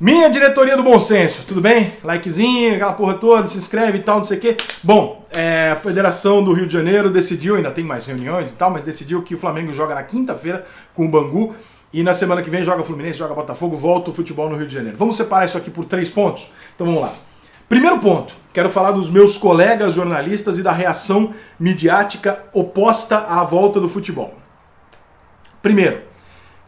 Minha diretoria do bom senso, tudo bem? Likezinho, aquela porra toda, se inscreve e tal, não sei o quê. Bom, a Federação do Rio de Janeiro decidiu, ainda tem mais reuniões e tal, mas decidiu que o Flamengo joga na quinta-feira com o Bangu e na semana que vem joga Fluminense, joga Botafogo, volta o futebol no Rio de Janeiro. Vamos separar isso aqui por 3 pontos? Então vamos lá. Primeiro ponto, quero falar dos meus colegas jornalistas e da reação midiática oposta à volta do futebol. Primeiro,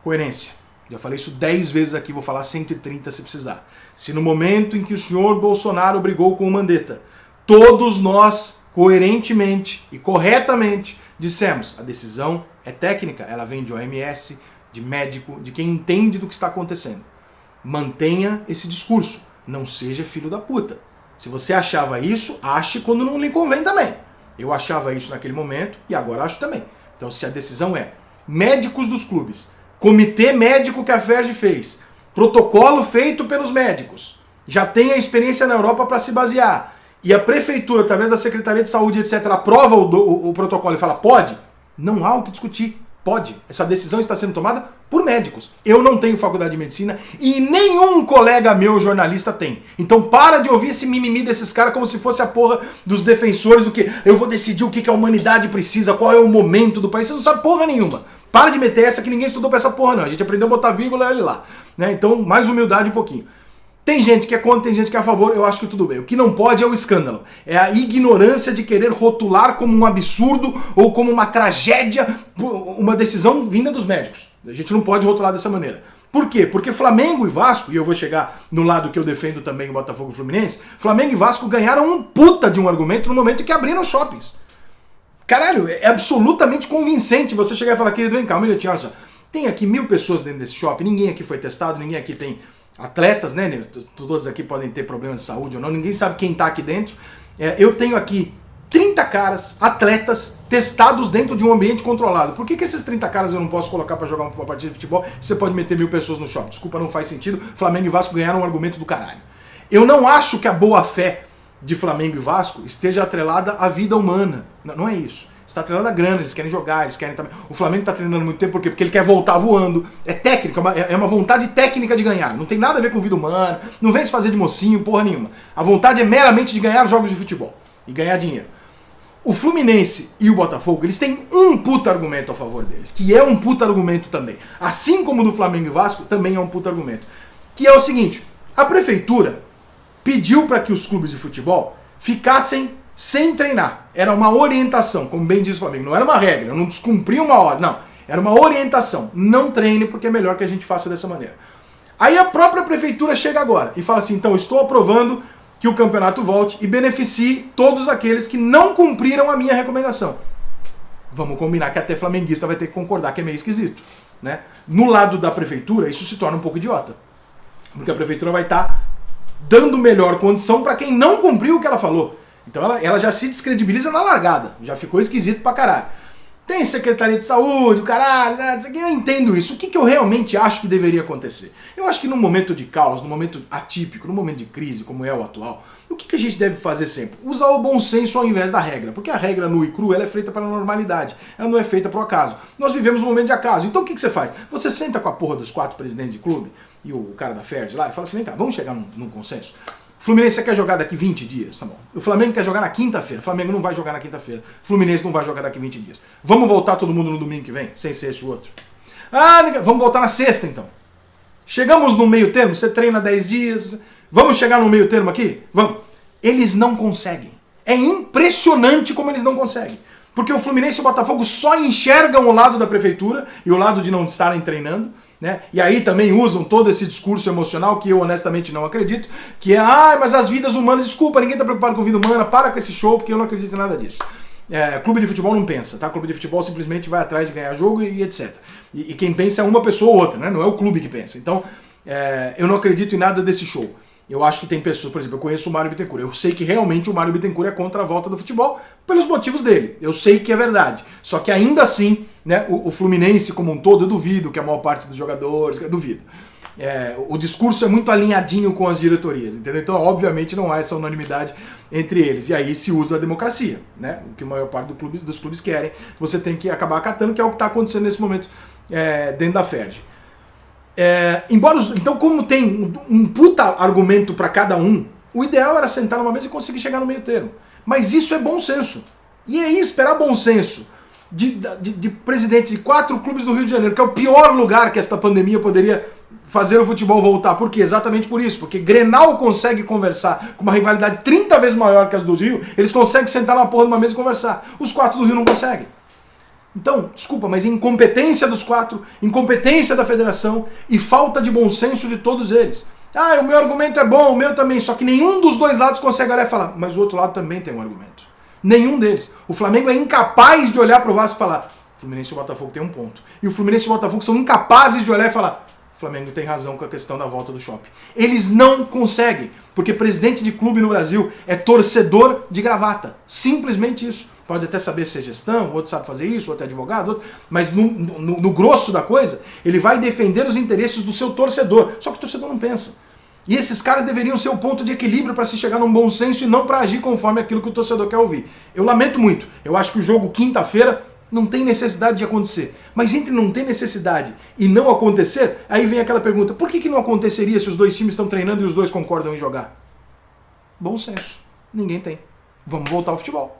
coerência. Já falei isso 10 vezes aqui, vou falar 130 se precisar. Se no momento em que o senhor Bolsonaro brigou com o Mandetta, todos nós, coerentemente e corretamente, dissemos, a decisão é técnica, ela vem de OMS, de médico, de quem entende do que está acontecendo. Mantenha esse discurso, não seja filho da puta. Se você achava isso, ache quando não lhe convém também. Eu achava isso naquele momento e agora acho também. Então se a decisão é médicos dos clubes, comitê médico que a FERJ fez, protocolo feito pelos médicos, já tem a experiência na Europa para se basear, e a prefeitura, através da Secretaria de Saúde, etc., aprova o protocolo e fala, pode, não há o que discutir, pode. Essa decisão está sendo tomada por médicos. Eu não tenho faculdade de medicina e nenhum colega meu jornalista tem. Então para de ouvir esse mimimi desses caras como se fosse a porra dos defensores do que eu vou decidir o que a humanidade precisa, qual é o momento do país. Você não sabe porra nenhuma. Para de meter essa que ninguém estudou pra essa porra não. A gente aprendeu a botar vírgula e olha lá. Né? Então mais humildade um pouquinho. Tem gente que é contra, tem gente que é a favor, eu acho que tudo bem. O que não pode é o escândalo. É a ignorância de querer rotular como um absurdo ou como uma tragédia uma decisão vinda dos médicos. A gente não pode rotular dessa maneira. Por quê? Porque Flamengo e Vasco, e eu vou chegar no lado que eu defendo também o Botafogo e Fluminense, Flamengo e Vasco ganharam um puta de um argumento no momento em que abriram shoppings. Caralho, é absolutamente convincente você chegar e falar, querido, vem cá, um minutinho, olha só. Tem aqui 1000 pessoas dentro desse shopping, ninguém aqui foi testado, ninguém aqui tem atletas, né? Todos aqui podem ter problemas de saúde ou não, ninguém sabe quem tá aqui dentro. Eu tenho aqui 30 caras, atletas, testados dentro de um ambiente controlado. Por que esses 30 caras eu não posso colocar pra jogar uma partida de futebol e você pode meter 1000 pessoas no shopping? Desculpa, não faz sentido. Flamengo e Vasco ganharam um argumento do caralho. Eu não acho que a boa-fé de Flamengo e Vasco esteja atrelada à vida humana. Não é isso. Está atrelada à grana, eles querem jogar, eles querem também. O Flamengo está treinando muito tempo, por quê? Porque ele quer voltar voando. É técnica, é uma vontade técnica de ganhar. Não tem nada a ver com vida humana, não vem se fazer de mocinho, porra nenhuma. A vontade é meramente de ganhar jogos de futebol e ganhar dinheiro. O Fluminense e o Botafogo, eles têm um puta argumento a favor deles, que é um puta argumento também. Assim como o do Flamengo e Vasco, também é um puta argumento. Que é o seguinte, a prefeitura pediu para que os clubes de futebol ficassem sem treinar. Era uma orientação, como bem diz o Flamengo. Não era uma regra, eu não descumpri uma ordem, não. Era uma orientação. Não treine porque é melhor que a gente faça dessa maneira. Aí a própria prefeitura chega agora e fala assim, então estou aprovando que o campeonato volte e beneficie todos aqueles que não cumpriram a minha recomendação. Vamos combinar que até flamenguista vai ter que concordar que é meio esquisito. Né? No lado da prefeitura, isso se torna um pouco idiota. Porque a prefeitura vai estar dando melhor condição para quem não cumpriu o que ela falou. Então ela já se descredibiliza na largada. Já ficou esquisito pra caralho. Tem Secretaria de Saúde, o caralho, eu entendo isso. O que eu realmente acho que deveria acontecer? Eu acho que num momento de caos, num momento atípico, num momento de crise, como é o atual, o que a gente deve fazer sempre? Usar o bom senso ao invés da regra. Porque a regra nua e crua ela é feita para a normalidade. Ela não é feita para o acaso. Nós vivemos um momento de acaso. Então o que você faz? Você senta com a porra dos 4 presidentes de clube e o cara da FERJ lá e fala assim, vem cá, vamos chegar num consenso? O Fluminense quer jogar daqui 20 dias, tá bom. O Flamengo quer jogar na quinta-feira. O Flamengo não vai jogar na quinta-feira. O Fluminense não vai jogar daqui 20 dias. Vamos voltar todo mundo no domingo que vem, sem ser esse outro. Ah, vamos voltar na sexta então. Chegamos no meio termo, você treina 10 dias. Vamos chegar no meio termo aqui? Vamos. Eles não conseguem. É impressionante como eles não conseguem. Porque o Fluminense e o Botafogo só enxergam o lado da prefeitura e o lado de não estarem treinando. Né? E aí também usam todo esse discurso emocional que eu honestamente não acredito, que é, mas as vidas humanas, desculpa, ninguém está preocupado com vida humana, para com esse show, porque eu não acredito em nada disso. Clube de futebol não pensa, tá? Clube de futebol simplesmente vai atrás de ganhar jogo e etc. E quem pensa é uma pessoa ou outra, né? Não é o clube que pensa. Então, eu não acredito em nada desse show. Eu acho que tem pessoas, por exemplo, eu conheço o Mário Bittencourt. Eu sei que realmente o Mário Bittencourt é contra a volta do futebol pelos motivos dele. Eu sei que é verdade. Só que ainda assim, né, o Fluminense como um todo, eu duvido que a maior parte dos jogadores, eu duvido. O discurso é muito alinhadinho com as diretorias, entendeu? Então, obviamente, não há essa unanimidade entre eles. E aí se usa a democracia, né? O que a maior parte dos clubes querem. Você tem que acabar acatando, que é o que está acontecendo nesse momento dentro da FERJ. Então, como tem um puta argumento para cada um, o ideal era sentar numa mesa e conseguir chegar no meio termo. Mas isso é bom senso. E aí esperar bom senso de presidentes de 4 clubes do Rio de Janeiro, que é o pior lugar que esta pandemia poderia fazer o futebol voltar. Por quê? Exatamente por isso. Porque Grenal consegue conversar com uma rivalidade 30 vezes maior que as do Rio, eles conseguem sentar na porra de uma mesa e conversar. Os 4 do Rio não conseguem. Então, desculpa, mas incompetência dos 4, incompetência da federação e falta de bom senso de todos eles. Ah, o meu argumento é bom, o meu também, só que nenhum dos dois lados consegue olhar e falar, mas o outro lado também tem um argumento. Nenhum deles. O Flamengo é incapaz de olhar para o Vasco e falar, o Fluminense e o Botafogo tem um ponto. E o Fluminense e o Botafogo são incapazes de olhar e falar, o Flamengo tem razão com a questão da volta do shopping. Eles não conseguem, porque presidente de clube no Brasil é torcedor de gravata. Simplesmente isso. Pode até saber ser gestão, o outro sabe fazer isso, o outro é advogado, outro, mas no grosso da coisa, ele vai defender os interesses do seu torcedor. Só que o torcedor não pensa. E esses caras deveriam ser o ponto de equilíbrio para se chegar num bom senso e não para agir conforme aquilo que o torcedor quer ouvir. Eu lamento muito. Eu acho que o jogo quinta-feira não tem necessidade de acontecer. Mas entre não ter necessidade e não acontecer, aí vem aquela pergunta, por que não aconteceria se os dois times estão treinando e os dois concordam em jogar? Bom senso. Ninguém tem. Vamos voltar ao futebol.